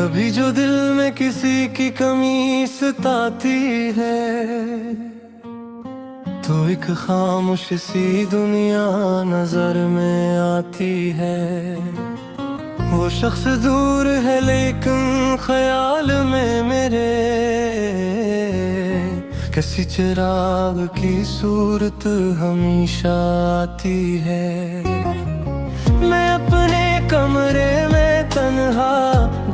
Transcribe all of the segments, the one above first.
कभी जो दिल में किसी की कमी सताती है, तो एक खामोश सी दुनिया नजर में आती है। वो शख्स दूर है लेकिन ख्याल में मेरे किसी चिराग की सूरत हमेशा आती है। मैं अपने कमरे में तन्हा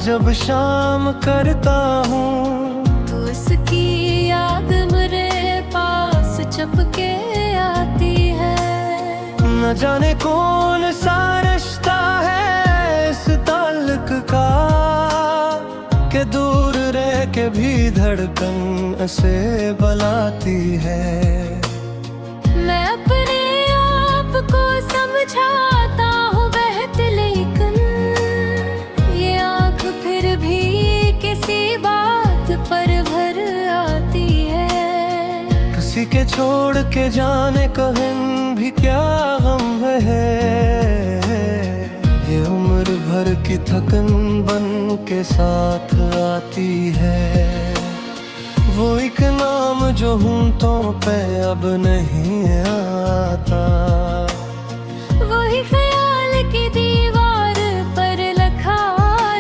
जब शाम करता हूँ, तो उसकी याद मेरे पास चपके आती है। न जाने कौन सा रिश्ता है इस ताल्लुक का, कि दूर रह के भी धड़कन ऐसे बुलाती है। मैं अपने आप को समझाता हूँ बहत, लेकिन ये आँख फिर भी किसी बात पर भर आती है। किसी के छोड़ के जाने कहन भी क्या गम है, ये उम्र भर की थकन बन के साथ आती है। वो एक नाम जो होंठों पे अब नहीं आता, वही ख्याल की दीवार पर लिखा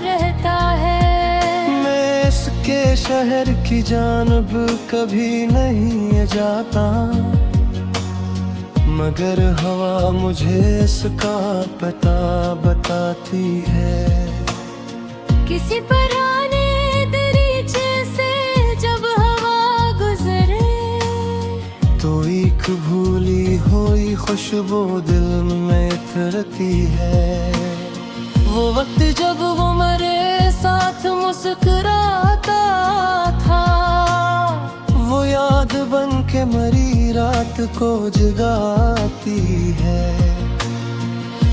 रहता है। मैं इसके शहर की जानब कभी नहीं जाता, मगर हवा मुझे इसका पता बताती है। किसी पुराने दरीचे से जब हवा गुजरे, तो एक भूली हुई खुशबू दिल में उतरती है। वो वक्त जब वो मेरे साथ मुस्कुराता था, वो याद बन के मरी रात को जगाती है।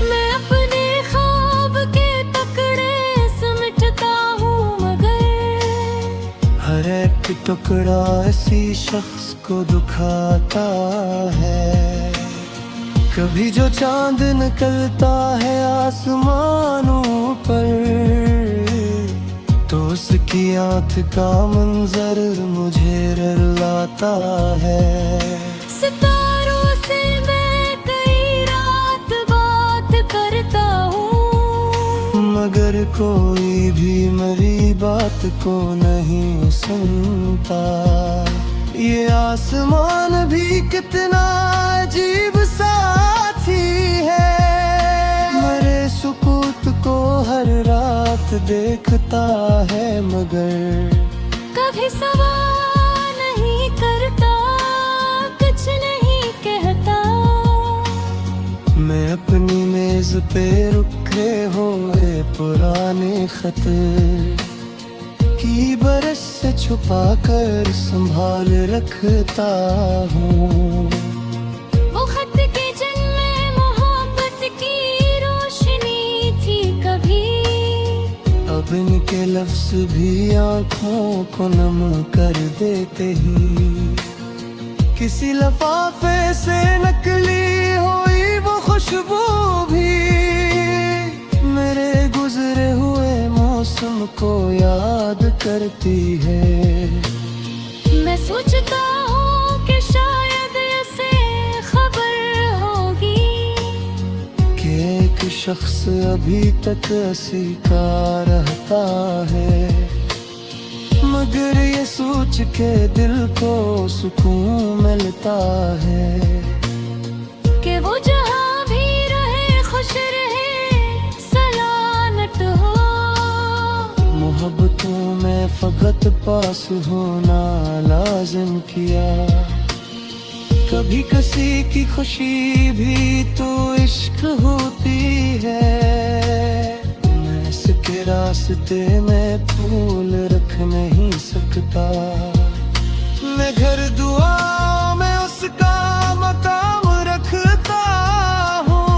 मैं अपने ख्वाब के टुकड़े समेटता हूँ, मगर हर एक टुकड़ा इसी शख्स को दुखाता है। कभी जो चांद निकलता है आसमानों पर, तो उसकी आँख का मंजर मुझे रुलाता है। सितारों से मैं कई रात बात करता हूँ, मगर कोई भी मेरी बात को नहीं सुनता। ये आसमान भी कितना अजीब साथी है, मेरे सुकूत को हर रात देखता है, मगर कभी सवाल नहीं करता, कुछ नहीं कहता। मैं अपनी मेज पे रुखे हुए पुराने खत की बरस से छुपा कर संभाल रखता हूँ। वो खत के जिनमें मोहब्बत की रोशनी थी कभी, अब इनके लफ्ज भी आँखों को नम कर देते ही। किसी लफाफे से नकली हुई वो खुशबू भी मेरे गुजरे हुए मौसम को याद करती है। मैं सोचता हूँ कि शायद इसे खबर होगी कि एक शख्स अभी तक हंसी का रहता है, मगर ये सोच के दिल को सुकून मिलता है कि वो जहाँ भी रहे खुश रहे सलामत हो। मोहब्बतों में फकत पास होना लाजिम किया, कभी किसी की खुशी भी तो इश्क होती है। मैं इसके रास्ते में फूल रख नहीं सकता, मैं घर दुआ में उसका मकाम रखता हूँ।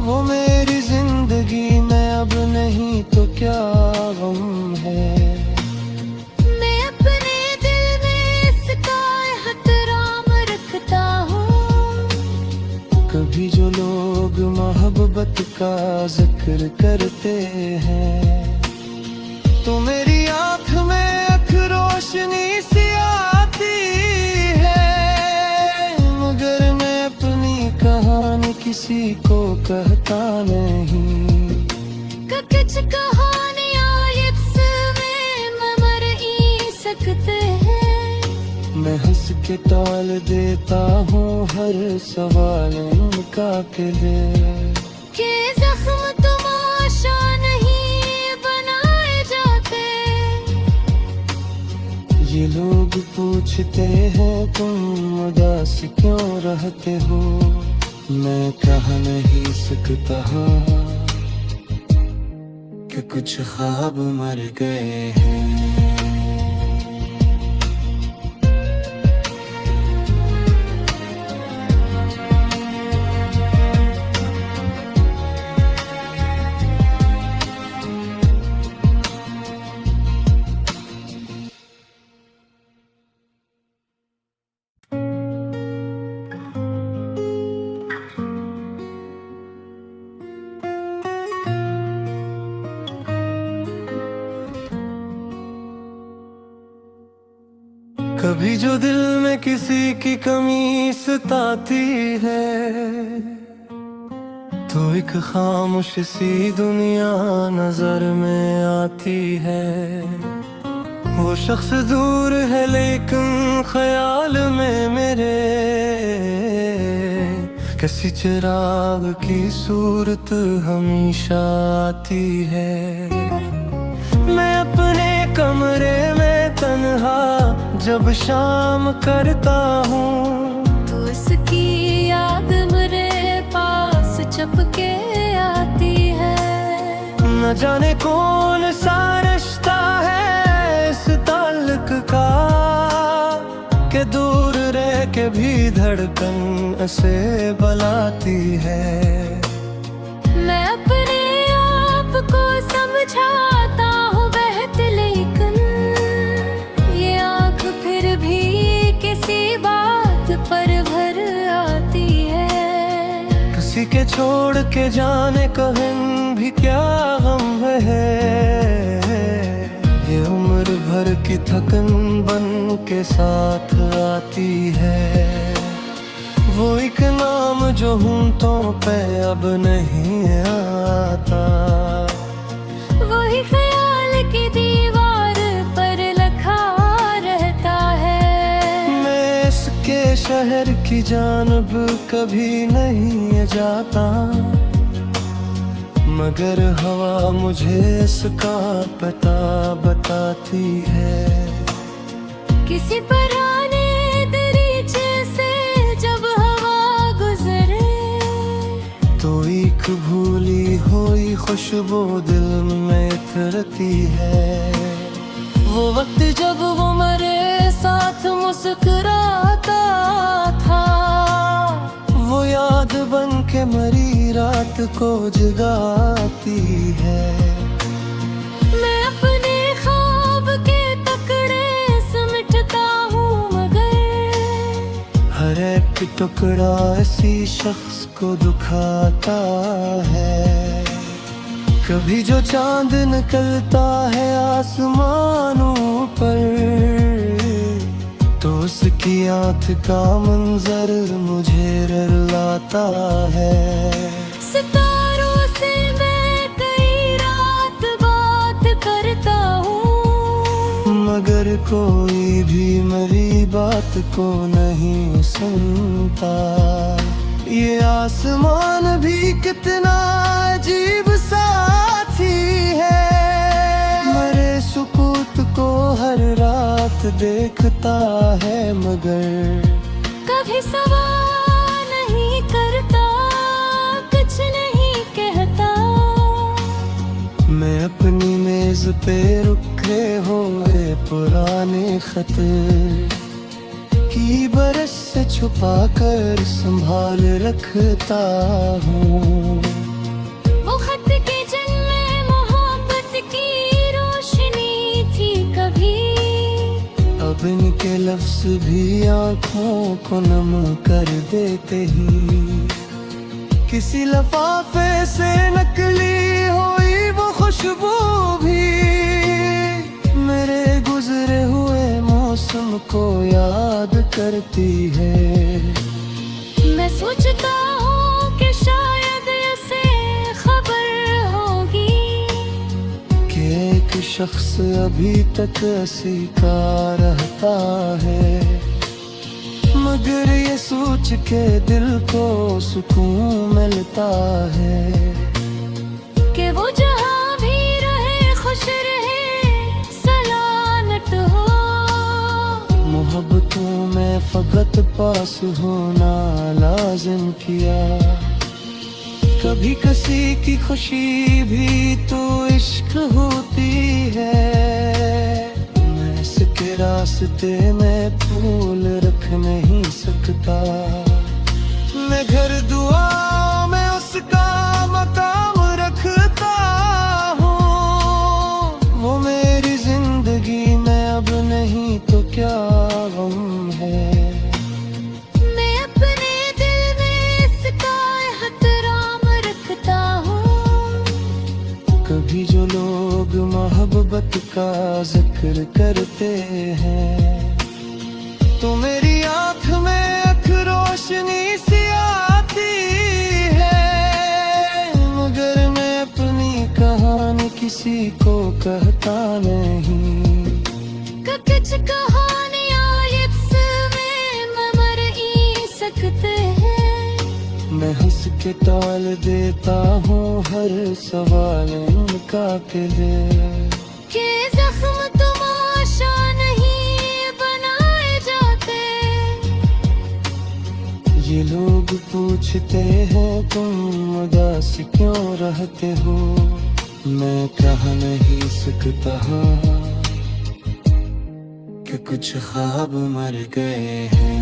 वो मेरी जिंदगी में अब नहीं तो क्या गम है, मैं अपने दिल में इसका एहतराम रखता हूँ। कभी जो लोग मोहब्बत का जिक्र करते हैं, तो मेरी आँख में अख रोशनी सी आती है, मगर मैं अपनी कहानी किसी को कहता नहीं। कुछ कहानियाँ इसमें मर ही सकते हैं। मैं हंस के टाल देता हूँ हर सवाल उनका के लिए, के जख्म तमाशा नहीं बनाए जाते। ये लोग पूछते हैं तुम उदास क्यों रहते हो, मैं कह नहीं सकता कि कुछ ख्वाब मर गए हैं। कभी जो दिल में किसी की कमी सताती है, तो एक खामोश सी दुनिया नजर में आती है। वो शख्स दूर है लेकिन ख्याल में मेरे, किसी चिराग की सूरत हमेशा आती है। मैं अपने कमरे में तन्हा जब शाम करता हूँ, तो उसकी याद मेरे पास चपके आती है। न जाने कौन सा रिश्ता है इस ताल्लुक का, कि दूर रह के भी धड़कन से बुलाती है। मैं अपने आप को समझाता हूँ बहत, लेकिन ये आँख फिर भी किसी बात पर भर आती है। किसी के छोड़ के जाने कहन भी क्या गम है, ये उम्र भर की थकन बन के साथ आती है। वो एक नाम जो होंठों पे अब नहीं आता, वही ख्याल की दीवार पर लिखा रहता है। मैं इसके शहर की जानब कभी नहीं जाता, मगर हवा मुझे इसका पता बताती है। किसी पुराने दरीचे से जब हवा गुजरे, तो एक भूली हुई खुशबू दिल में उतरती है। वो वक्त जब वो मेरे साथ मुस्कुराता था, वो याद बन के मरी रात को जगाती है। मैं अपने ख्वाब के टुकड़े समेटता हूँ, मगर हर एक टुकड़ा इसी शख्स को दुखाता है। कभी जो चांद निकलता है आसमानों पर, तो उसकी आँख का मंजर मुझे रुलाता है। सितारों से मैं कई रात बात करता हूँ, मगर कोई भी मेरी बात को नहीं सुनता। ये आसमान भी कितना अजीब साथी है, मेरे सुकूत को हर रात देखता है, मगर कभी सवाल नहीं करता, कुछ नहीं कहता। मैं अपनी मेज पे रुखे हुए पुराने खत की बरस से छुपा कर संभाल रखता हूँ। वो खत के जिनमें मोहब्बत की रोशनी थी कभी, अब इनके लफ्ज भी आँखों को नम कर देते ही। किसी लफाफे से नकली हुई वो खुशबू भी हमको याद करती है। मैं सोचता हूँ कि शायद इसे खबर होगी कि एक शख्स अभी तक ऐसी का रहता है, मगर ये सोच के दिल को सुकून मिलता है कि वो जहाँ भी रहे खुश रहे सलामत हो। मोहब्बतों में फकत पास होना लाजिम किया, कभी किसी की खुशी भी तो इश्क होती है। मैं इसके रास्ते में फूल रख नहीं सकता, मैं घर दुआ में उसका मकाम रखता हूँ। वो मेरी जिंदगी में अब नहीं तो क्या गम है। मैं अपने दिल में इसका एहतराम रखता हूँ। कभी जो लोग मोहब्बत का जिक्र करते हैं तो मेरी आँख में एक रोशनी सी आती है, मगर मैं अपनी कहानी किसी को कहता नहीं। कुछ कहानियाँ लिप्स में मर ही सकते हैं। मैं हंस के टाल देता हूँ हर सवाल इनका के लिए, कि जख्म तमाशा नहीं बनाए जाते। ये लोग पूछते हैं तुम उदास क्यों रहते हो, मैं कह नहीं सकता कि कुछ ख्वाब मर गए हैं।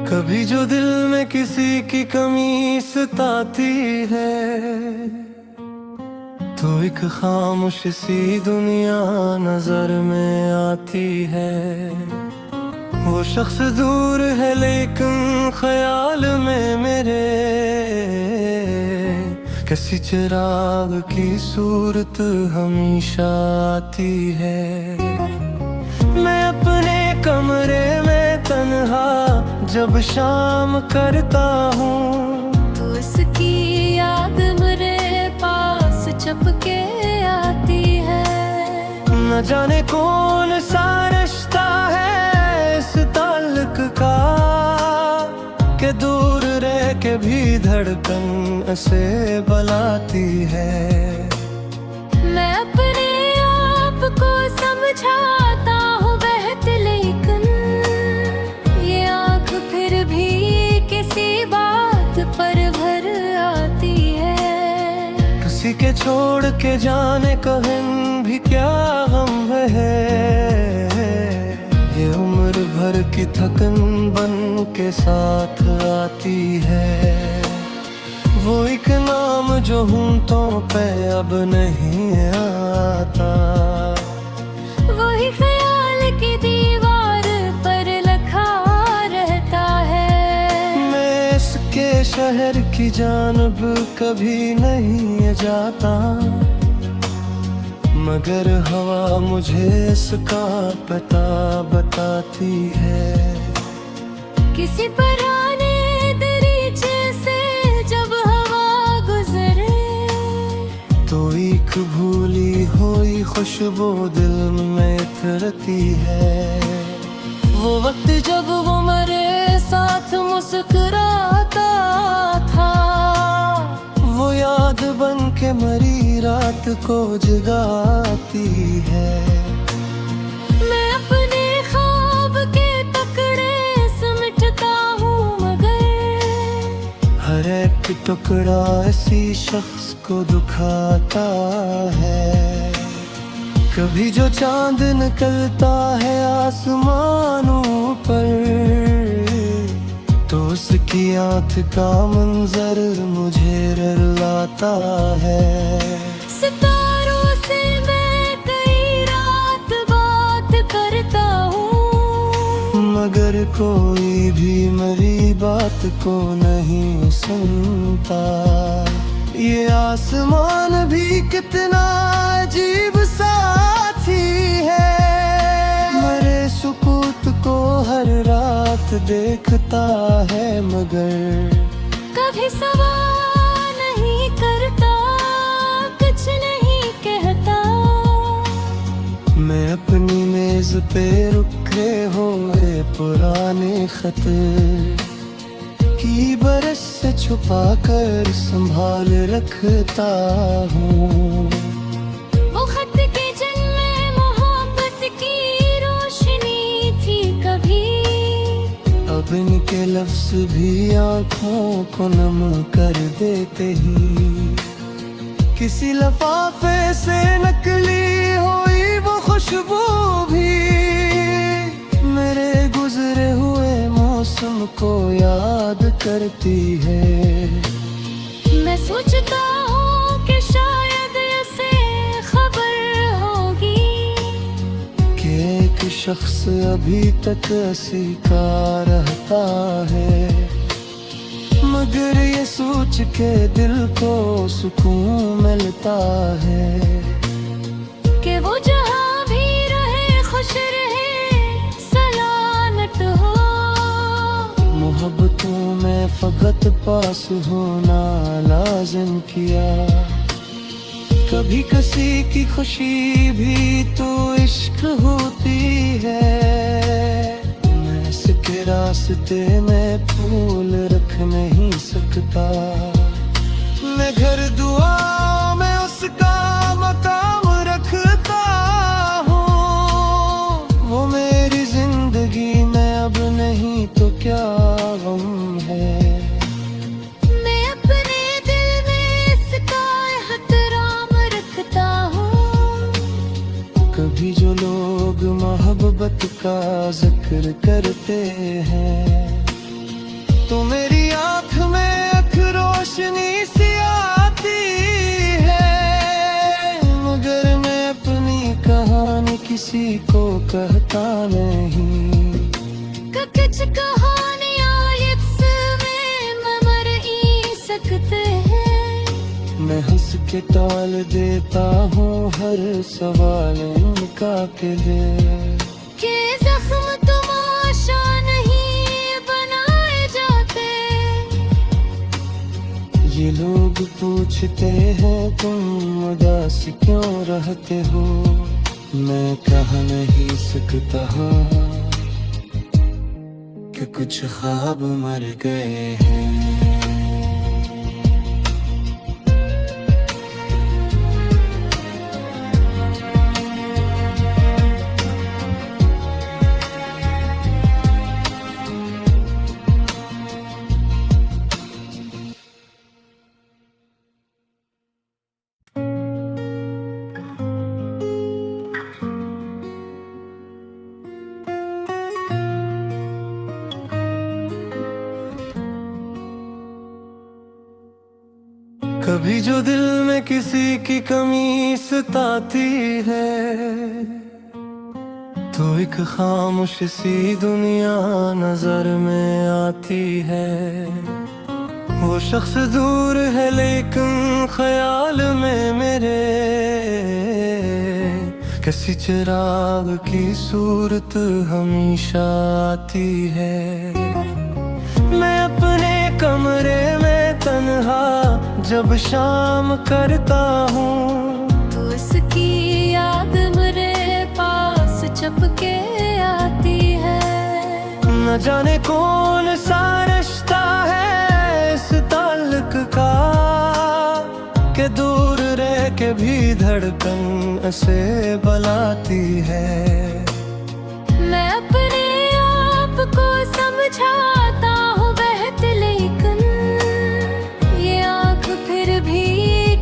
कभी जो दिल में किसी की कमी सताती है तो एक खामोश सी दुनिया नजर में आती है। वो शख्स दूर है लेकिन ख्याल में मेरे किसी चिराग की सूरत हमेशा आती है। मैं अपने कमरे में तन्हा जब शाम करता हूँ तो उसकी याद मेरे पास चपके आती है। न जाने कौन सा रिश्ता है इस ताल्लुक का कि दूर रह के भी धड़कन से बुलाती है। मैं अपने आप को समझाता हूँ बहत, लेकिन ये आँख फिर भी किसी बात पर भर आती है। किसी के छोड़ के जाने कहन भी क्या गम है, ये उम्र भर की थकन बन के साथ आती है। वो एक नाम जो होंठों पे अब नहीं आता, वही ख्याल की दीवार पर लिखा रहता है। मैं इसके शहर की जानब कभी नहीं जाता, मगर हवा मुझे इसका पता बताती है। किसी पुराने दरीचे से जब हवा गुजरे तो एक भूली हुई खुशबू दिल में उतरती है। वो वक्त जब वो मेरे साथ मुस्कुराता था, वो याद बन के मरी रात को जगाती है। मैं अपने ख्वाब के टुकड़े समेटता हूँ, मगर हर एक टुकड़ा इसी शख्स को दुखाता है। कभी जो चांद निकलता है आसमानों पर, तो उसकी आँख का मंजर मुझे रुलाता है। सितारों से मैं कई रात बात करता हूँ, मगर कोई भी मेरी बात को नहीं सुनता। ये आसमान भी कितना अजीब साथी है, मेरे सुकूत को हर रात देखता है, मगर कभी सवाल नहीं करता, कुछ नहीं कहता। मैं अपनी मेज पे रुखे हुए पुराने खत की बरस से छुपा कर संभाल रखता हूँ। वो खत के जिनमें मोहब्बत की रोशनी थी कभी, अब इनके लफ्ज भी आँखों को नम कर देते ही। किसी लफाफे से नकली हुई वो खुशबू भी मेरे गुजरे हुए मौसम को याद करती है। मैं सोचता हूँ कि शायद इसे खबर होगी कि एक शख्स अभी तक हंसी का रहता है, मगर ये सोच के दिल को सुकून मिलता है कि वो जहाँ भी रहे खुश रहे, सलामत हो। मोहब्बतों में फकत पास होना लाजिम किया, कभी किसी की खुशी भी तो इश्क होती है। मैं इसके रास्ते में फूल रख नहीं सकता, मैं घर दुआ में उसका मकाम रखता हूँ। वो मेरी जिंदगी में अब नहीं तो क्या गम है, मैं अपने दिल में इसका एहतराम रखता हूँ। कभी जो लोग मोहब्बत का जिक्र करते हैं, तो मेरी आँख में एक रोशनी सी आती है, मगर मैं अपनी कहानी किसी को कहता नहीं। कुछ कहानियाँ इसमें मर ही सकते हैं। मैं हंस के टाल देता हूँ हर सवाल इनका के लिए, कि जख्म तमाशा नहीं बनाए जाते। ये लोग पूछते हैं तुम उदास क्यों रहते हो, मैं कह नहीं सकता कि कुछ ख्वाब मर गए हैं। कभी जो दिल में किसी की कमी सताती है, तो एक खामोश सी दुनिया नजर में आती है। वो शख्स दूर है लेकिन ख्याल में मेरे, किसी चिराग की सूरत हमेशा आती है। मैं अपने कमरे में तन्हा जब शाम करता हूँ, तो उसकी याद मेरे पास चपके आती है। न जाने कौन सा रिश्ता है इस ताल्लुक का, कि दूर रह के भी धड़कन से बुलाती है। मैं अपने आप को समझाता हूँ बहत, लेकिन ये आँख फिर भी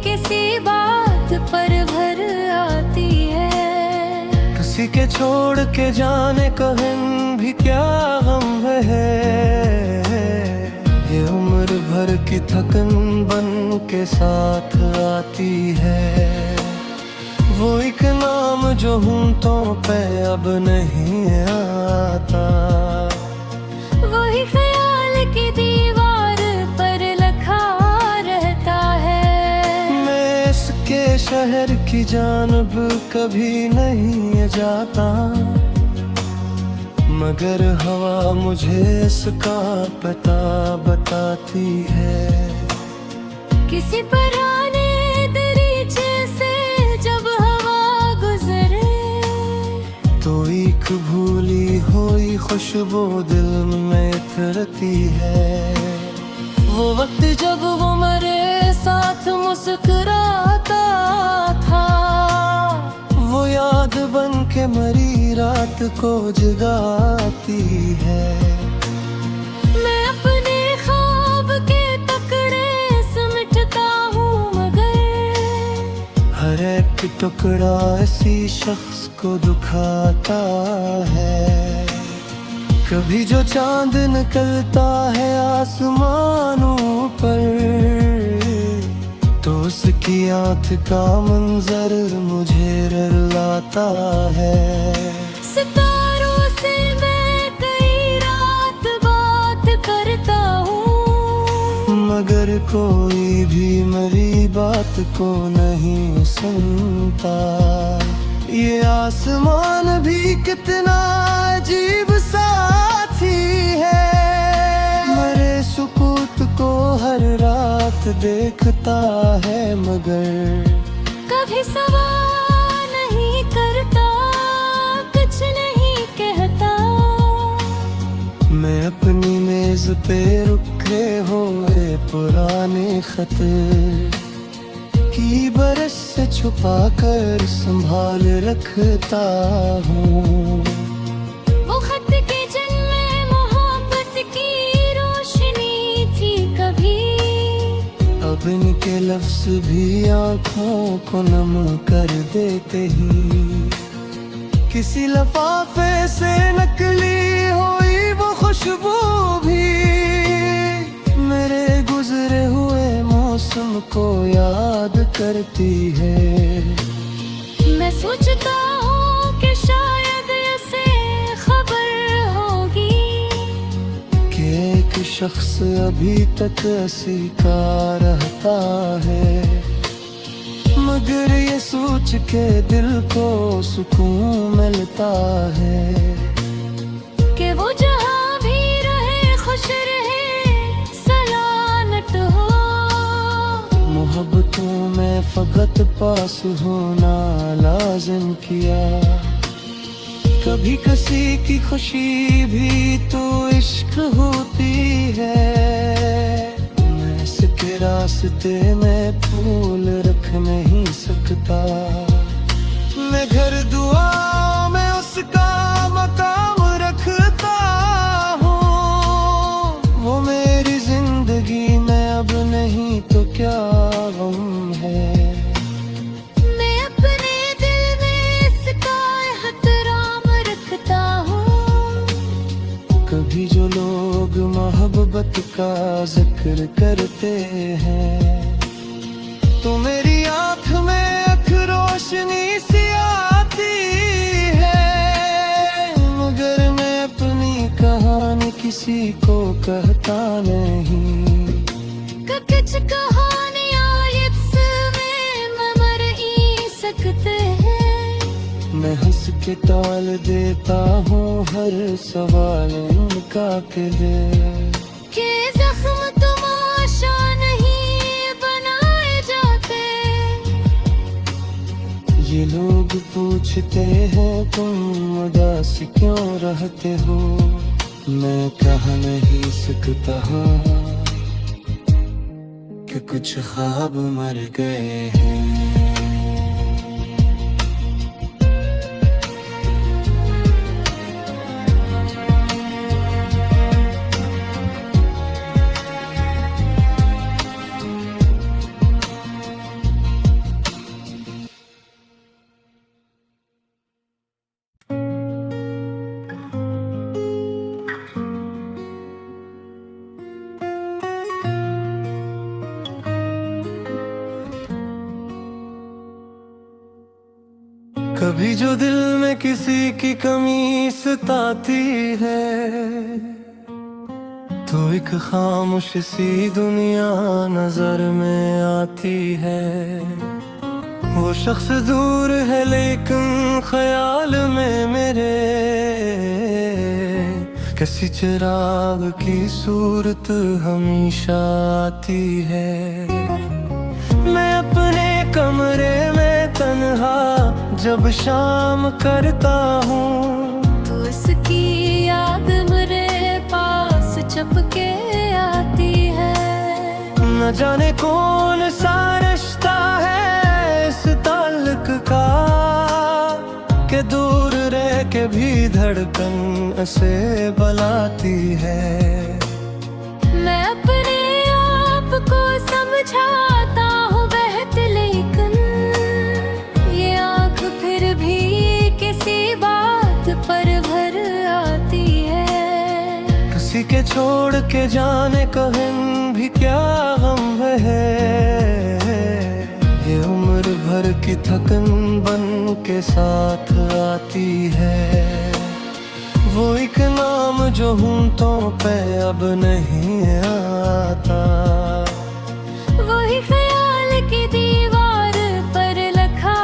किसी बात पर भर आती है। किसी के छोड़ के जाने कहीं भी क्या गम है, ये उम्र भर की थकन बन के साथ आती है। वो एक नाम जो होंठों पे अब नहीं आता, वही ख्याल की दीवार पर लिखा रहता है। मैं इसके शहर की जानब कभी नहीं जाता, मगर हवा मुझे इसका पता बताती है। किसी पुराने दरीचे से जब हवा गुजरे, तो एक भूली हुई खुशबू दिल में उतरती है। वो वक्त जब वो मेरे साथ मुस्कुराता था, वो याद बन के मरी रात को जगाती है। मैं अपने ख्वाब के टुकड़े समेटता हूँ, मगर हर एक टुकड़ा इसी शख्स को दुखाता है। कभी जो चांद निकलता है आसमानों पर, तो उसकी आँख का मंजर मुझे रुलाता है। सितारों से मैं कई रात बात करता हूँ, मगर कोई भी मेरी बात को नहीं सुनता। ये आसमान भी कितना अजीब साथी है, मेरे सुकूत को हर रात देखता है, मगर कभी सवाल नहीं करता, कुछ नहीं कहता। मैं अपनी मेज पे रुखे हुए पुराने खत की बरस से छुपा कर संभाल रखता हूँ। वो खत के जिनमें मोहब्बत की रोशनी थी कभी, अब इनके लफ्ज भी आँखों को नम कर देते ही। किसी लफाफे से नकली हुई वो खुशबू भी मेरे गुजरे हुए मौसम को याद करती है। मैं सोचता हूँ कि शायद इसे खबर होगी कि एक शख्स अभी तक हंसी का रहता है, मगर ये सोच के दिल को सुकून मिलता है कि वो जहाँ भी रहे खुश रहे, सलामत हो। मोहब्बतों में फकत पास होना लाजिम किया, कभी किसी की खुशी भी तो इश्क होती है। मैं इसके रास्ते में फूल रख नहीं सकता, मैं घर दुआ में उसका मकाम रखता हूँ। वो मेरी जिंदगी में अब नहीं तो क्या गम है, मैं अपने दिल में इसका एहतराम रखता हूँ। कभी जो लोग मोहब्बत का जिक्र करते हैं, तो मेरी आँख में अख रोशनी सी आती है, मगर मैं अपनी कहानी किसी को कहता नहीं। कुछ कहानियाँ इसमें मर ही सकते हैं, मैं हंस के टाल देता हूँ हर सवाल इनका के दिल। कि जख्म तमाशा नहीं बनाए जाते। ये लोग पूछते हैं तुम उदास क्यों रहते हो, मैं कह नहीं सकता कि कुछ ख्वाब मर गए हैं। कभी जो दिल में किसी की कमी सताती है, तो एक खामोश सी दुनिया नजर में आती है। वो शख्स दूर है लेकिन ख्याल में मेरे किसी चिराग की सूरत हमेशा आती है। मैं अपने कमरे में तन्हा जब शाम करता हूँ, तो उसकी याद मेरे पास चपके आती है। न जाने कौन सा रिश्ता है इस ताल्लुक का, के दूर रह के भी धड़कन से बुलाती है। मैं अपने आप को समझाता हूँ बहत, लेकिन ये आँख फिर भी किसी बात पर भर आती है। किसी के छोड़ के जाने कहीं भी क्या गम है, ये उम्र भर की थकन बन के साथ आती है। वो एक नाम जो होंठों पे अब नहीं आता, वही ख्याल की दीवार पर लिखा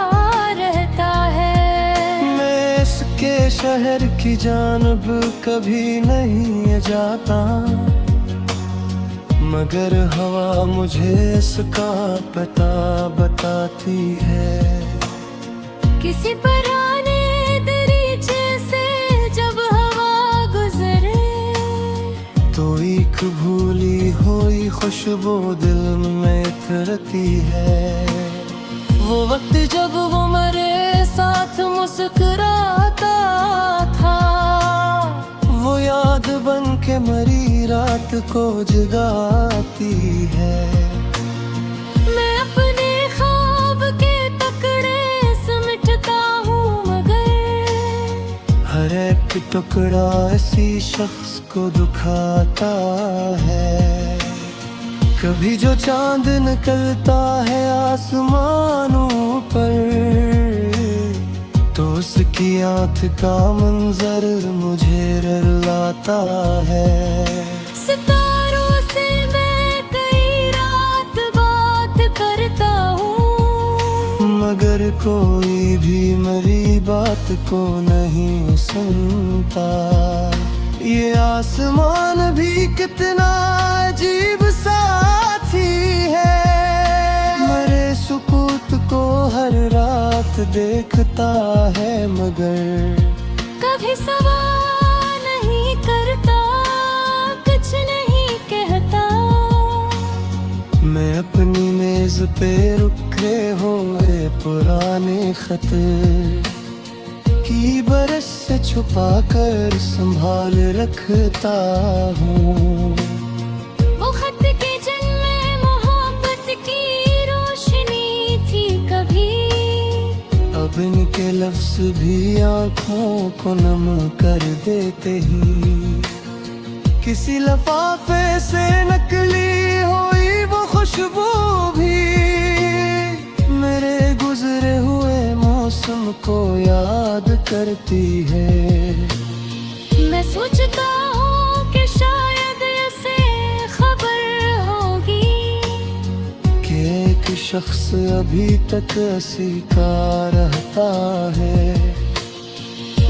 रहता है। मैं इसके शहर की जानब कभी नहीं जाता, मगर हवा मुझे इसका पता बताती है। किसी पुराने दरीचे से जब हवा गुजरे, तो एक भूली हुई खुशबू दिल में उतरती है। वो वक्त जब वो मेरे साथ मुस्कुराता था, वो याद बन के मरी रात को जगाती है। मैं अपने ख्वाब के टुकड़े समेटता हूँ, मगर हर एक टुकड़ा इसी शख्स को दुखाता है। कभी जो चांद निकलता है आसमानों पर, तो उसकी आँख का मंजर मुझे रुलाता है। सितारों से मैं कई रात बात करता हूँ, मगर कोई भी मेरी बात को नहीं सुनता। ये आसमान भी कितना अजीब साथी है, मेरे सुकूत को हर रात देखता है, मगर कभी सवाल नहीं करता, कुछ नहीं कहता। मैं अपनी मेज पे रुखे हुए पुराने खत की बरस से छुपा कर संभाल रखता हूँ। वो खत के जिनमें मोहब्बत की रोशनी थी कभी, अब इनके लफ्ज भी आँखों को नम कर देते ही। किसी लफाफे से नकली हुई वो खुशबू भी मेरे गुजरे हुए मौसम को याद करती है। मैं सोचता हूँ कि शायद इसे खबर होगी कि एक शख्स अभी तक हंसी का रहता है,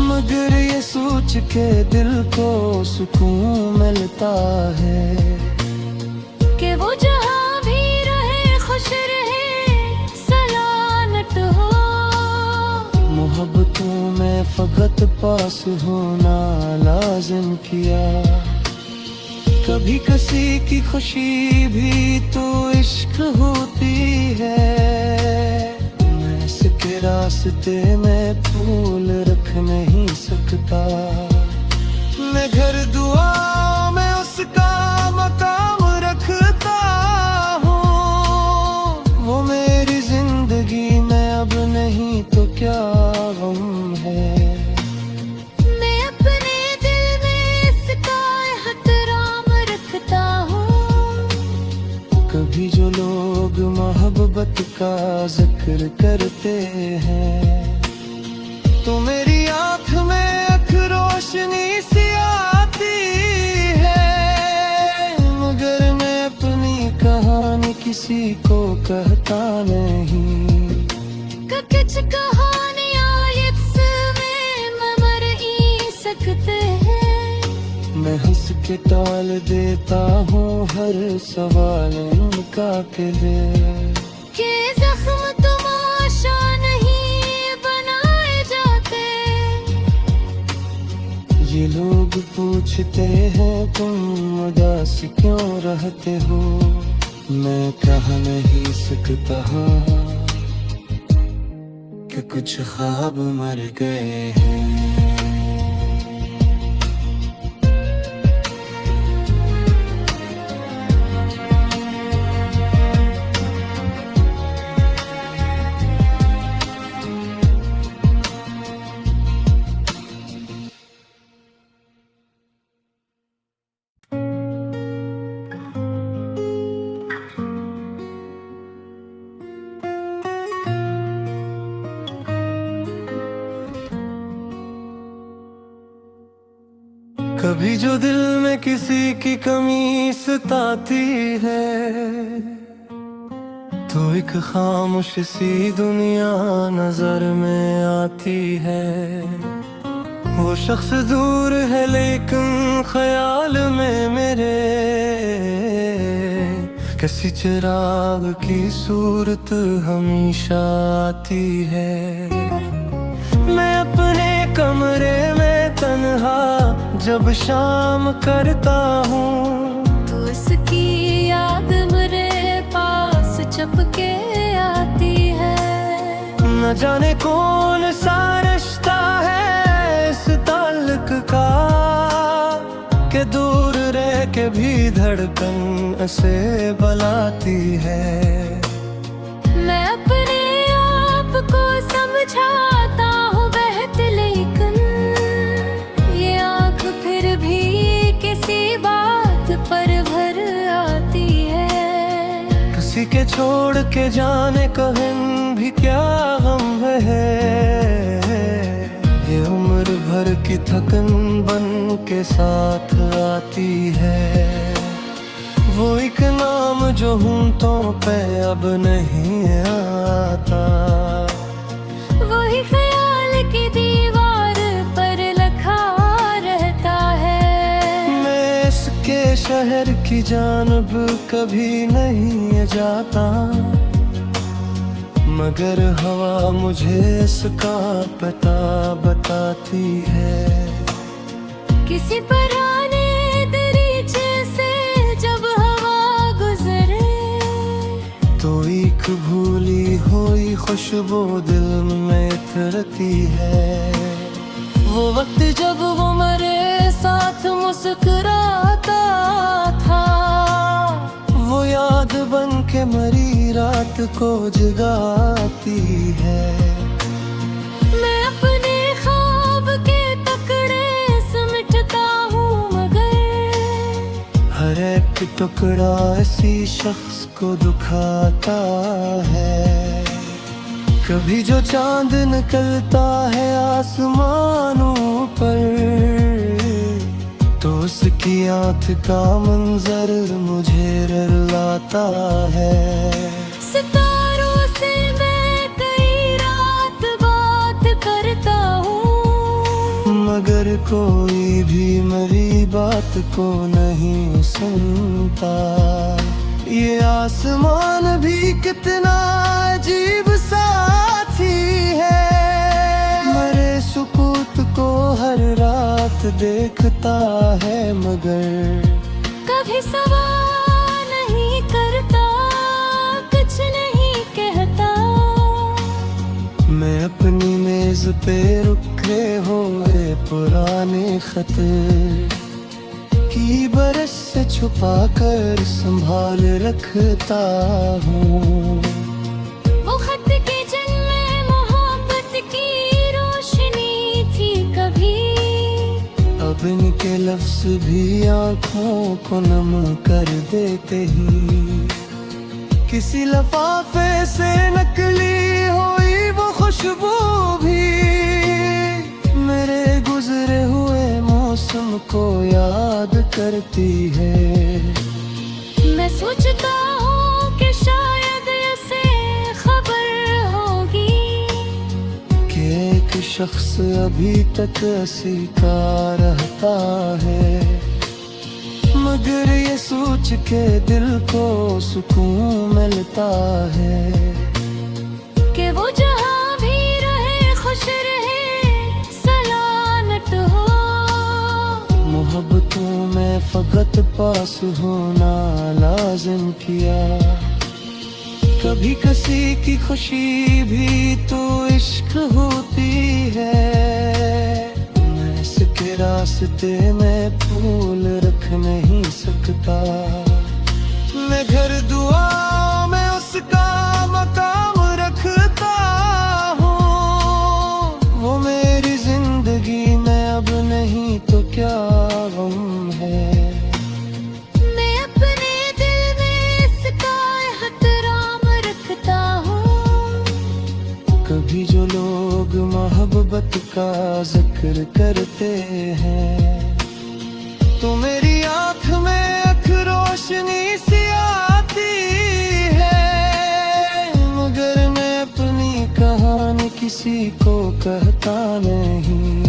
मगर ये सोच के दिल को सुकून मिलता है कि वो जहाँ भी रहे खुश रहे, सलामत हो। मोहब्बतों में फकत पास होना लाजिम किया, कभी किसी की खुशी भी तो इश्क होती है। मैं इसके रास्ते में फूल रख नहीं सकता, मैं घर दुआ में उसका मकाम रखता हूँ। वो मेरी जिंदगी में अब नहीं तो क्या गम है। मैं अपने दिल में इसका एहतराम रखता हूँ। कभी जो लोग मोहब्बत का जिक्र करते हैं, तो मेरी आँख में एक रोशनी सी आती है, मगर मैं अपनी कहानी किसी को कहता नहीं। कुछ कहानियाँ लिप्स में मर ही सकते हैं। मैं हंस के टाल देता हूँ हर सवाल उनका के दिल के जख्म तमाशा नहीं बनाए जाते। ये लोग पूछते हैं तुम उदास क्यों रहते हो, मैं कह नहीं सकता कि कुछ ख्वाब मर गए हैं। कभी जो दिल में किसी की कमी सताती है, तो एक खामोश सी दुनिया नजर में आती है। वो शख्स दूर है लेकिन ख्याल में मेरे किसी चिराग की सूरत हमेशा आती है। मैं अपने कमरे में तन्हा जब शाम करता हूँ, तो उसकी याद मेरे पास चपके आती है। न जाने कौन सा रिश्ता है इस ताल्लुक का, के दूर रह के भी धड़कन ऐसे बुलाती है। मैं अपने आप को समझाता हूँ बहत, लेकिन ये आँख फिर भी किसी बात पर भर आती है। किसी के छोड़ के जाने कहन भी क्या गम है, ये उम्र भर की थकन बन के साथ आती है। वो एक नाम जो होंठों पे अब नहीं आता, वही ख्याल की दीवार पर लिखा रहता है। मैं इसके शहर की जानब कभी नहीं जाता, मगर हवा मुझे इसका पता बताती है। किसी पुराने दरीचे से जब हवा गुजरे, तो एक भूली हुई खुशबू दिल में उतरती है। वो वक्त जब वो मेरे साथ मुस्कुराता था, वो याद बन के मरी रात को जगाती है। मैं अपने ख्वाब के टुकड़े समेटता हूँ, मगर हर एक टुकड़ा इसी शख्स को दुखाता है। कभी जो चांद निकलता है आसमानों पर, तो उसकी आँख का मंजर मुझे रुलाता है। सितारों से मैं कई रात बात करता हूँ, मगर कोई भी मेरी बात को नहीं सुनता। ये आसमान भी कितना अजीब साथी है, मेरे सुकूत को हर रात देखता है, मगर कभी सवाल नहीं करता, कुछ नहीं कहता। मैं अपनी मेज पे रुके हुए पुराने खत की बरस से छुपा कर संभाल रखता हूँ। वो खत के जिनमें मोहब्बत की रोशनी थी कभी, अब इनके लफ्ज भी आँखों को नम कर देते ही। किसी लफाफे से नकली हुई वो खुशबू भी को याद करती है। मैं सोचता हूँ कि शायद इसे खबर होगी कि एक शख्स अभी तक हंसी का रहता है, मगर ये सोच के दिल को सुकून मिलता है कि वो जहाँ भी रहे खुश रहे सलामत हो। मोहब्बतों में फकत पास होना लाजिम किया, कभी किसी की खुशी भी तो इश्क होती है। मैं इसके रास्ते में फूल रख नहीं सकता, मैं घर दुआ में उसका मकाम रखता हूँ। वो मेरी जिंदगी में अब नहीं तो क्या गम है, मैं अपने दिल में इसका एहतराम रखता हूँ। कभी जो लोग मोहब्बत का जिक्र करते हैं तो मेरी आँख में एक रोशनी सी आती है, मगर मैं अपनी कहानी किसी को कहता नहीं।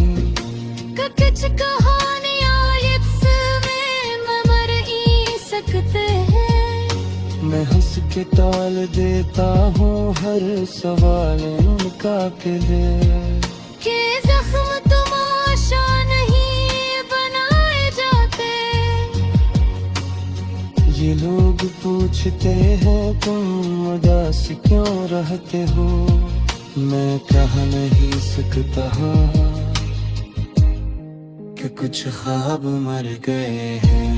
कुछ कहानियाँ इसमें मर ही सकते हैं। मैं हंस के टाल देता हूँ हर सवाल इनका के लिए, कि जख्म तमाशा नहीं बनाए जाते। ये लोग पूछते हैं तुम उदास क्यों रहते हो, मैं कह नहीं सकता कि कुछ ख्वाब मर गए हैं।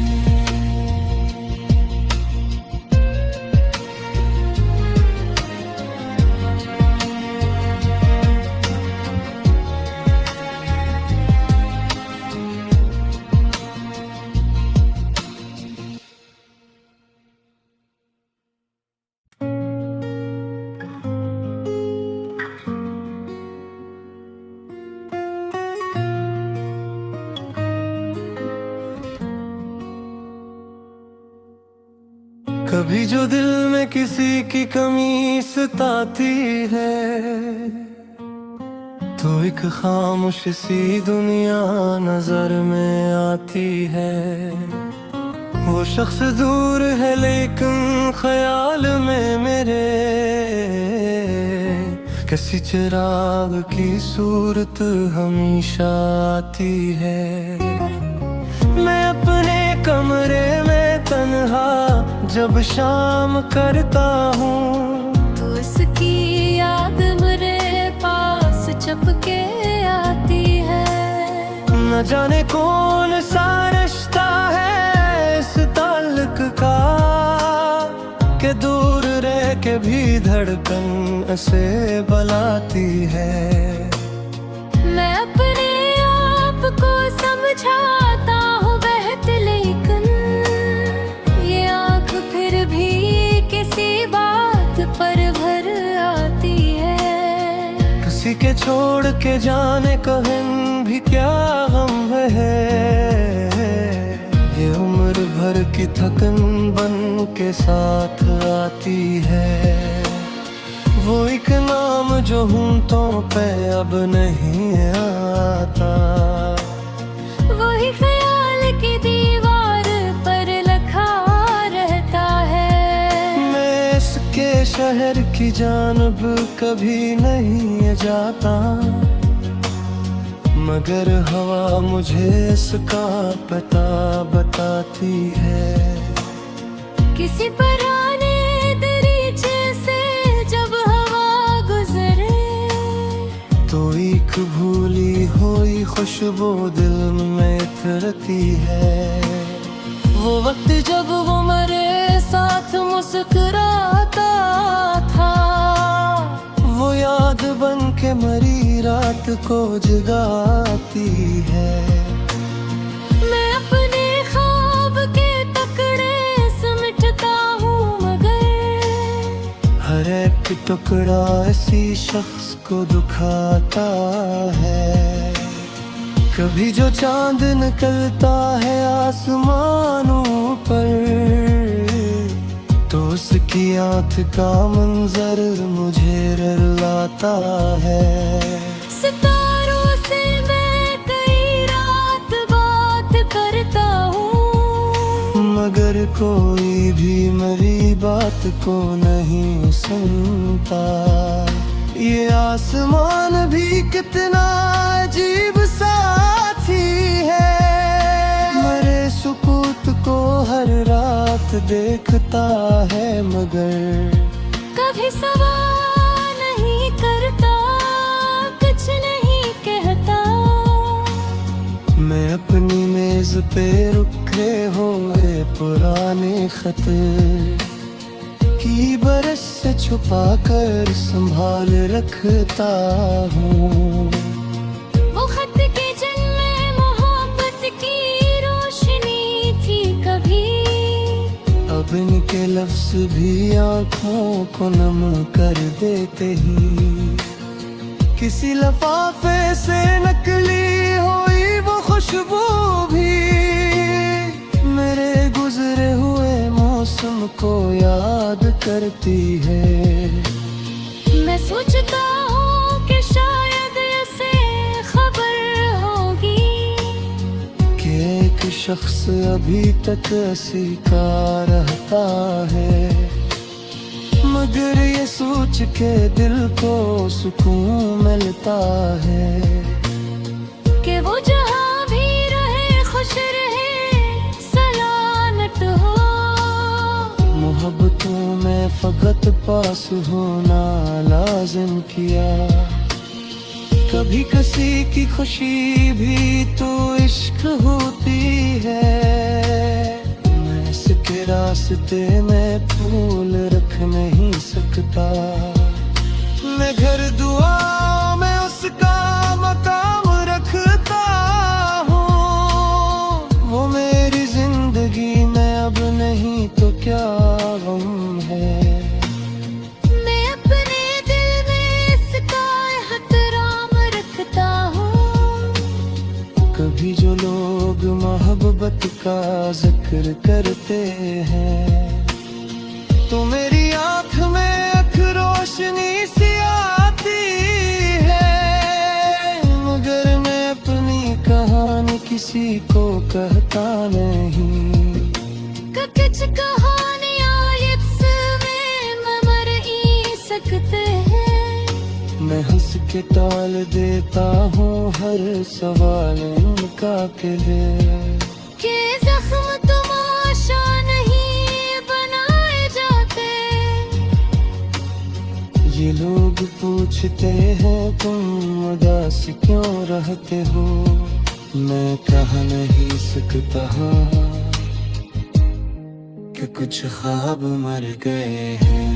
कभी जो दिल में किसी की कमी सताती है तो एक खामोश सी दुनिया नजर में आती है। वो शख्स दूर है लेकिन ख्याल में मेरे किसी चिराग की सूरत हमेशा आती है। मैं अपने कमरे में तन्हा जब शाम करता हूँ तो उसकी याद मेरे पास चपके आती है। न जाने कौन सा रिश्ता है इस ताल्लुक का कि दूर रह के भी धड़कन से बुलाती है। मैं अपने आप को समझाता हूँ बहत, लेकिन ये आँख फिर भी किसी बात पर भर आती है। किसी के छोड़ के जाने कहन भी क्या गम है, ये उम्र भर की थकन बन के साथ आती है। वो एक नाम जो होंठों पे अब नहीं आता, वही ख्याल की दीवार पर लिखा रहता है। मैं इसके शहर की जानब कभी नहीं जाता, मगर हवा मुझे इसका पता बताती है। किसी पुराने दरीचे से जब हवा गुजरे तो एक भूली हुई खुशबू दिल में उतरती है। वो वक्त जब वो मेरे साथ मुस्कुराता था, वो याद बन के मरी रात को जगाती है। मैं अपने ख्वाब के टुकड़े समेटता हूँ, मगर हर एक टुकड़ा इसी शख्स को दुखाता है। कभी जो चांद निकलता है आसमानों पर, तो उसकी आँख का मंजर मुझे रुलाता है। सितारों से मैं कई रात बात करता हूँ, मगर कोई भी मेरी बात को नहीं सुनता। ये आसमान भी कितना अजीब साथी है, मेरे सुकूत को हर रात देखता है, मगर कभी सवाल नहीं करता, कुछ नहीं कहता। मैं अपनी मेज पे रुखे हुए पुराने खत की बरस से छुपा कर संभाल रखता हूँ। वो खत के जिनमें मोहब्बत की रोशनी थी कभी, अब इनके लफ्ज भी आँखों को नम कर देते ही। किसी लफाफे से नकली हुई वो खुशबू भी मेरे गुजरे हुए मौसम को याद करती है। मैं सोचता हूँ कि शायद ऐसे खबर होगी कि एक शख्स अभी तक हंसी का रहता है, मगर ये सोच के दिल को सुकून मिलता है कि वो जहाँ भी रहे खुश रहे, सलामत हो। मोहब्बतों में फकत पास होना लाजिम किया, कभी किसी की खुशी भी तो इश्क होती है। मैं इसके रास्ते में फूल रख नहीं सकता, मैं घर दुआ में उसका मकाम रखता हूँ। वो मेरी जिंदगी में अब नहीं तो क्या गम है, मैं अपने दिल में इसका एहतराम रखता हूँ। कभी जो लोग मोहब्बत का जिक्र करते हैं, तो मेरी आँख में एक रोशनी सी आती है, मगर मैं अपनी कहानी किसी को कहता नहीं। कुछ कहानियाँ इसमें मर ही सकते हैं, मैं हंस के टाल देता हूँ हर सवाल इनका के लिए। कि जख्म तमाशा नहीं बनाए जाते। ये लोग पूछते हैं तुम उदास क्यों रहते हो, मैं कह नहीं सकता कि कुछ ख्वाब मर गए हैं।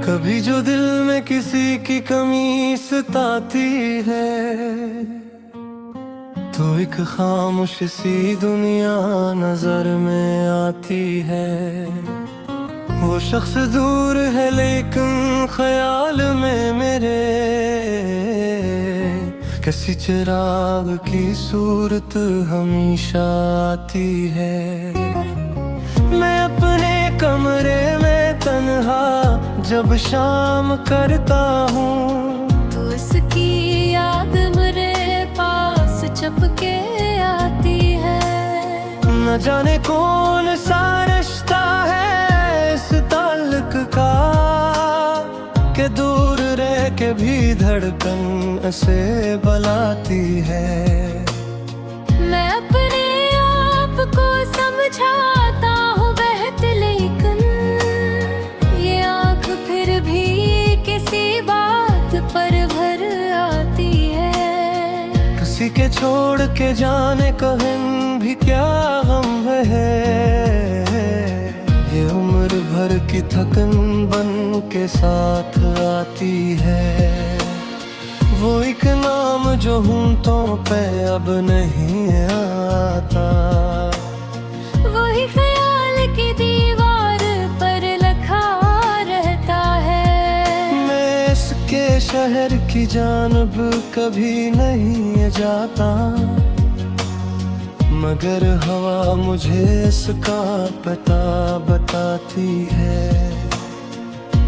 कभी जो दिल में किसी की कमी सताती है, तो एक खामोश सी दुनिया नजर में आती है। वो शख्स दूर है लेकिन ख्याल में मेरे, किसी चिराग की सूरत हमेशा आती है। मैं अपने कमरे में तन्हा जब शाम करता हूँ, तो उसकी याद मेरे पास चपके आती है। न जाने कौन सा रिश्ता है इस ताल्लुक का, कि दूर रह के भी धड़कन से बुलाती है। मैं अपने आप को समझाता हूँ बहत, लेकिन ये आँख फिर भी किसी बात पर भर आती है। किसी के छोड़ के जाने कहीं भी क्या गम है, ये उम्र भर की थकन बन के साथ आती है। वो एक नाम जो होंठों पे अब नहीं आता, वही ख्याल की दीवार पर लिखा रहता है। मैं इसके शहर की जानब कभी नहीं जाता, मगर हवा मुझे इसका पता बताती है।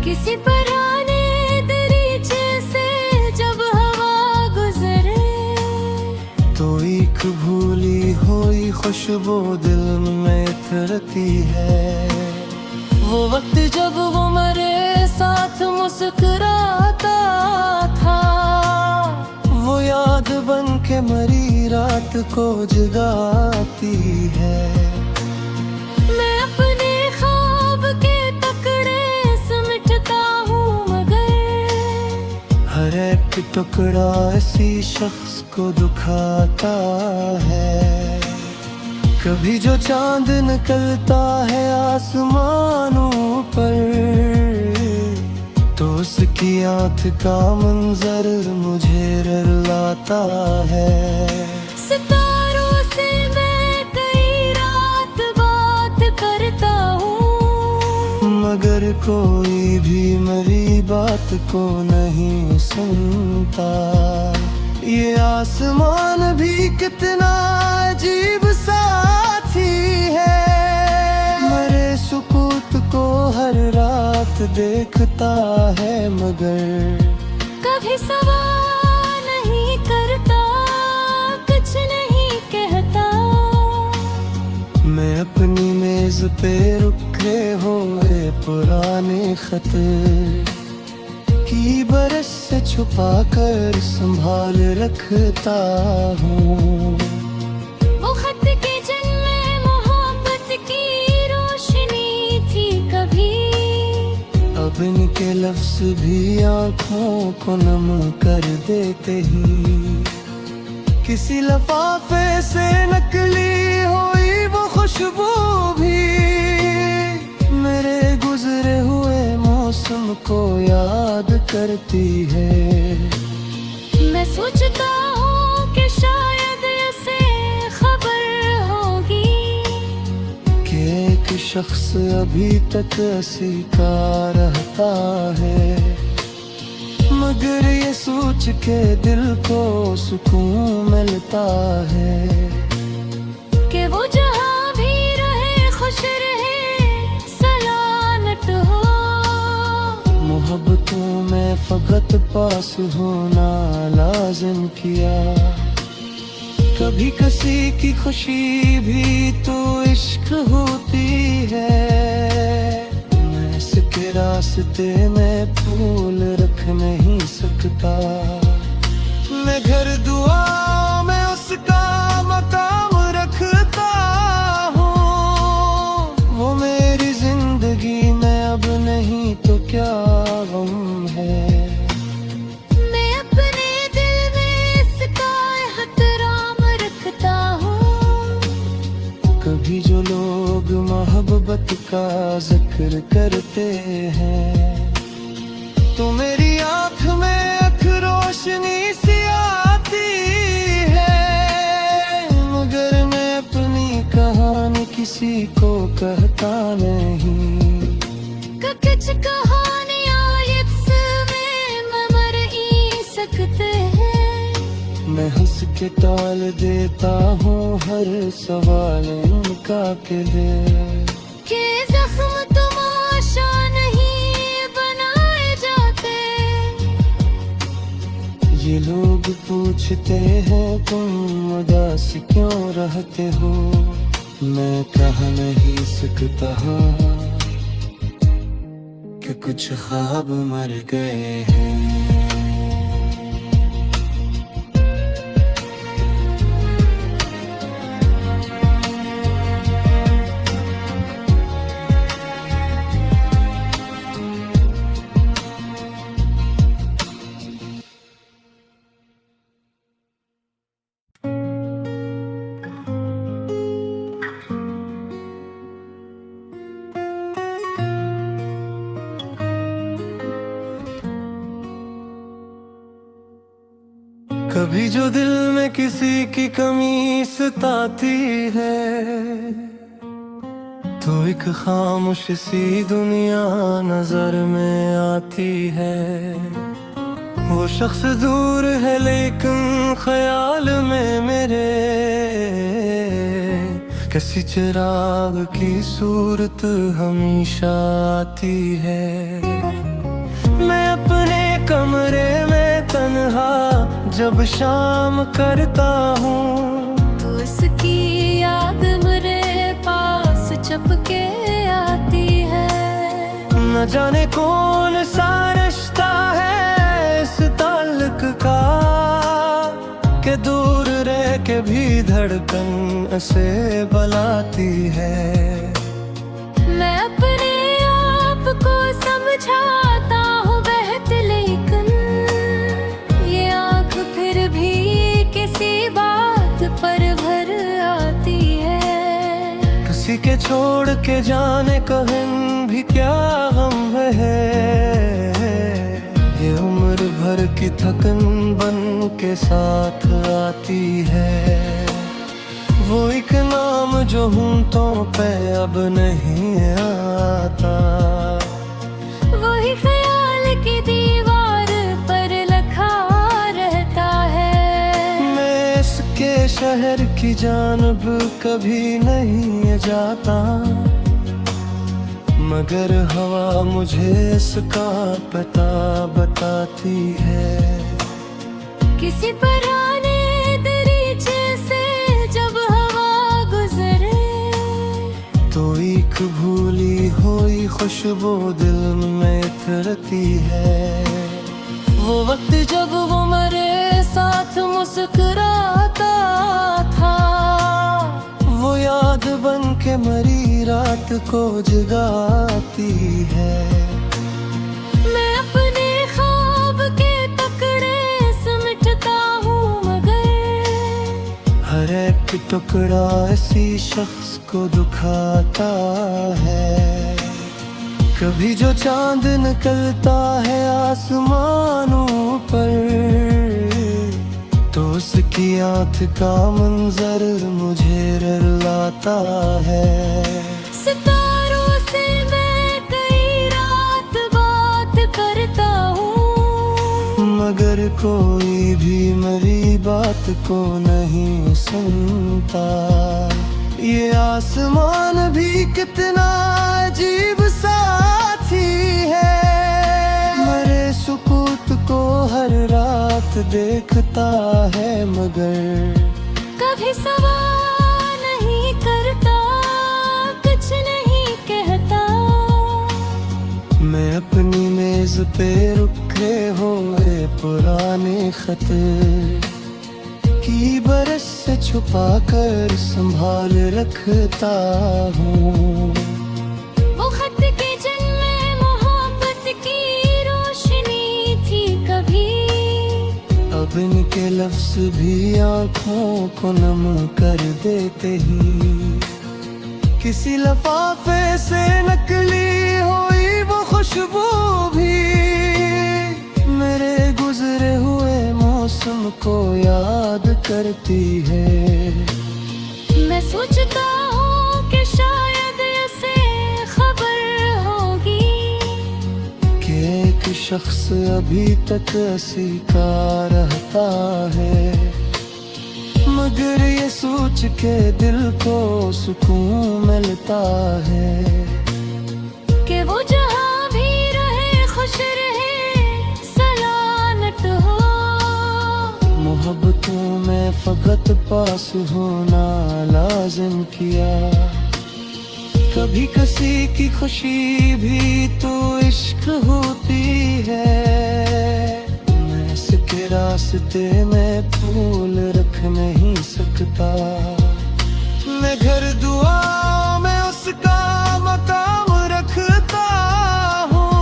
किसी पुराने दरीचे से जब हवा गुजरे, तो एक भूली हुई खुशबू दिल में इतरती है। वो वक्त जब वो मेरे साथ मुस्कुराता था, वो याद बन के मरी रात को जगाती है। मैं अपने ख्वाब के टुकड़े समेटता हूँ, मगर हर एक टुकड़ा इसी शख्स को दुखाता है। कभी जो चांद निकलता है आसमानों पर, तो उसकी आँख का मंजर मुझे रुलाता है। सितारों से मैं कई रात बात करता हूँ, मगर कोई भी मेरी बात को नहीं सुनता। ये आसमान भी कितना अजीब साथी है, मेरे सुकूत को हर रात देखता है, मगर कभी सवाल नहीं करता, कुछ नहीं कहता। मैं अपनी मेज पे रुखे हुए पुराने खत की बरस से छुपा कर संभाल रखता हूँ। वो खत के जिनमें मोहब्बत की रोशनी थी कभी, अब इनके लफ्ज भी आँखों को नम कर देते ही। किसी लफाफे से नकली हुई वो खुशबू भी मेरे गुजरे हुए मौसम को याद करती है। मैं सोचता हूँ कि शायद इसे खबर होगी कि एक शख्स अभी तक हंसी का रहता है, मगर ये सोच के दिल को सुकून मिलता है कि वो जहाँ भी रहे खुश रहे, सलामत हो। मोहब्बतों में फकत पास होना लाजिम किया, कभी किसी की खुशी भी तो इश्क होती है। मैं इसके रास्ते में फूल रख नहीं सकता, मैं घर दुआ में उसका मकाम रखता हूँ। वो मेरी जिंदगी में अब नहीं तो क्या गम है, मैं अपने दिल में इसका एहतराम रखता हूँ। कभी जो लोग मोहब्बत का जिक्र करते हैं, तो मेरी आँख में अख रोशनी सी आती है, मगर मैं अपनी कहानी किसी को कहता नहीं। कुछ कहानियाँ इसमें मर ही सकते हैं। मैं हंस के टाल देता हूँ हर सवाल इनका के दिल, कि जख्म तमाशा नहीं बनाए जाते। ये लोग पूछते हैं तुम उदास क्यों रहते हो, मैं कह नहीं सकता कि कुछ ख्वाब मर गए हैं। कभी जो दिल में किसी की कमी सताती है, तो एक खामोश सी दुनिया नजर में आती है। वो शख्स दूर है लेकिन ख्याल में मेरे किसी चिराग की सूरत हमेशा आती है। मैं अपने कमरे में तन्हा जब शाम करता हूँ, तो उसकी याद मेरे पास चपके आती है। न जाने कौन सा रिश्ता है इस ताल्लुक का, कि दूर रह के भी धड़कन से बुलाती है। मैं अपने आप को समझाता हूँ बहत, लेकिन ये आँख फिर भी किसी बात पर भर आती है। किसी के छोड़ के जाने कहीं भी क्या गम है, ये उम्र भर की थकन बन के साथ आती है। वो एक नाम जो होंठों पे अब नहीं आता, वही ख्याल की दीवार पर लिखा रहता है। मैं इसके शहर की जानब कभी नहीं जाता, मगर हवा मुझे इसका पता बताती है। किसी पुराने दरीचे से जब हवा गुजरे, तो एक भूली हुई खुशबू दिल में उतरती है। वो वक्त जब वो मेरे साथ मुस्कुराता था, वो याद बन के मरी रात को जगाती है। मैं अपने ख्वाब के टुकड़े समेटता हूँ, मगर हर एक टुकड़ा इसी शख्स को दुखाता है। कभी जो चांद निकलता है आसमानों पर, तो उसकी आँख का मंजर मुझे रुलाता है। सितारों से मैं कई रात बात करता हूँ, मगर कोई भी मेरी बात को नहीं सुनता। ये आसमान भी कितना अजीब साथी है, मेरे सुकूत को हर रात देखता है, मगर कभी सवाल नहीं करता, कुछ नहीं कहता। मैं अपनी मेज पे रुखे हुए पुराने खत की बरस से छुपा कर संभाल रखता हूँ। वो खत के जिनमें मोहब्बत की रोशनी थी कभी, अब इनके लफ्ज भी आँखों को नम कर देते ही। किसी लफाफे से नकली हुई वो खुशबू भी मेरे गुजरे हुए मौसम को याद करती है। मैं सोचता हूँ कि शायद इसे खबर होगी कि एक शख्स अभी तक हंसी का रहता है, मगर ये सोच के दिल को सुकून मिलता है कि वो जहाँ भी रहे खुश रहे सलामत हो। मोहब्बतों में फकत पास होना लाजिम किया, कभी किसी की खुशी भी तो इश्क होती है। मैं इसके रास्ते में फूल रख नहीं सकता, मैं घर दुआ में उसका मकाम रखता हूँ।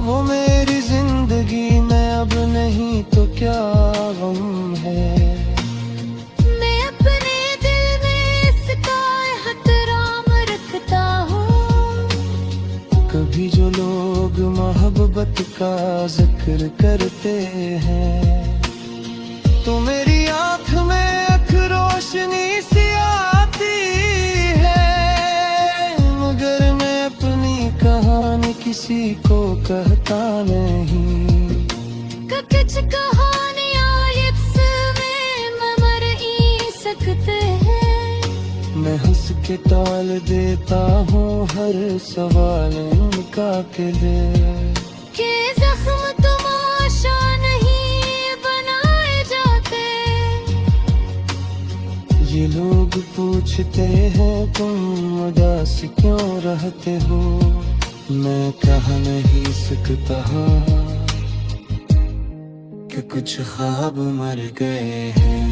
वो मेरी जिंदगी में अब नहीं तो क्या गम है। मैं अपने दिल में इसका एहतराम रखता हूँ, कभी जो लोग मोहब्बत का जिक्र करते हैं, कहता नहीं। कुछ कहानियां लिप्स में मर ही सकते हैं। मैं हंस के टाल देता हूँ हर सवाल इनका के दे। के जख्म तमाशा नहीं बनाए जाते। ये लोग पूछते हैं तुम उदास क्यों रहते हो। मैं कह नहीं सकता कि कुछ ख्वाब मर गए हैं।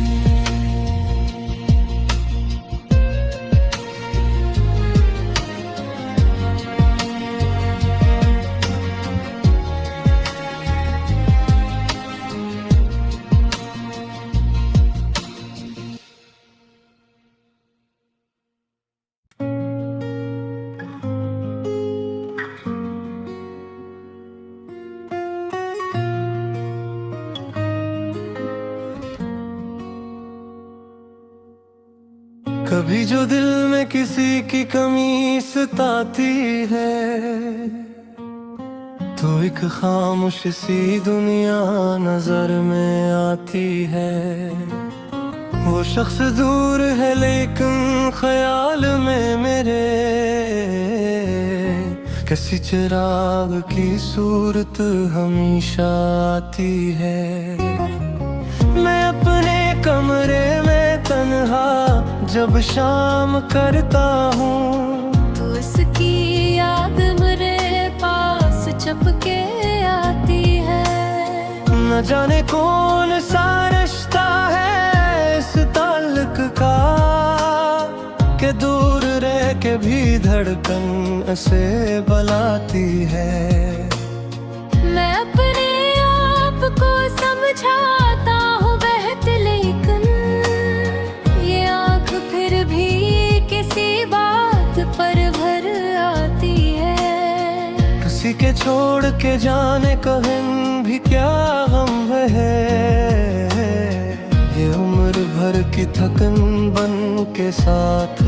कभी जो दिल में किसी की कमी सताती है, तो एक खामोश सी दुनिया नजर में आती है। वो शख्स दूर है लेकिन ख्याल में मेरे किसी चिराग की सूरत हमेशा आती है। मैं अपने कमरे में तन्हा जब शाम करता हूँ, तो उसकी याद मेरे पास चपके आती है। न जाने कौन सा रिश्ता है इस ताल्लुक का, कि दूर रह के भी धड़कन से बुलाती है। मैं अपने आप को समझाता हूँ बहत, लेकिन ये आँख फिर भी किसी बात पर भर आती है। किसी के छोड़ के जाने कहीं भी क्या गम है। ये उम्र भर की थकन बन के साथ